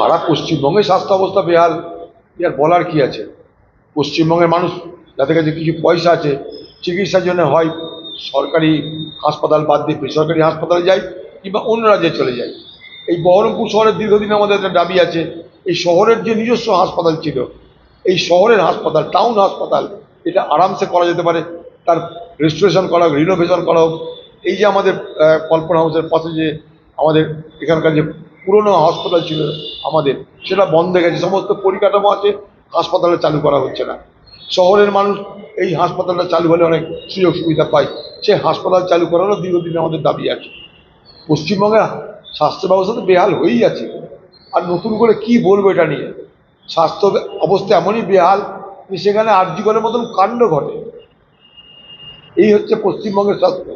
সারা পশ্চিমবঙ্গের স্বাস্থ্য অবস্থা বেহাল, আর বলার কি আছে। পশ্চিমবঙ্গের মানুষ যাদের কাছে কিছু পয়সা আছে চিকিৎসার জন্য হয় সরকারি হাসপাতাল বাদ দিয়ে বেসরকারি হাসপাতালে যায় কিংবা অন্য রাজ্যে চলে যায়। এই বহরমপুর শহরের দীর্ঘদিন আমাদের একটা দাবি আছে, এই শহরের যে নিজস্ব হাসপাতাল ছিল, এই শহরের হাসপাতাল টাউন হাসপাতাল এটা আরামসে করা যেতে পারে, তার রেস্টোরেশন করা হোক, রিনোভেশন করা হোক। এই যে আমাদের কল্পনা হাউসের পাশে যে আমাদের এখানকার যে পুরনো হাসপাতাল ছিল আমাদের, সেটা বন্ধ হয়ে গেছে, সমস্ত পরিকাঠামো আছে, হাসপাতালে চালু করা হচ্ছে না। শহরের মানুষ এই হাসপাতালটা চালু হলে অনেক সুযোগ সুবিধা পায়, সে হাসপাতাল চালু করারও দীর্ঘদিন আমাদের দাবি আছে। পশ্চিমবঙ্গের স্বাস্থ্য ব্যবস্থা তো বেহাল হয়েই আছে, আর নতুন করে কি বলবো এটা নিয়ে। স্বাস্থ্য অবস্থা এমনই বেহাল যে সেখানে আরজি করের মতন কাণ্ড ঘটে। এই হচ্ছে পশ্চিমবঙ্গের স্বাস্থ্য।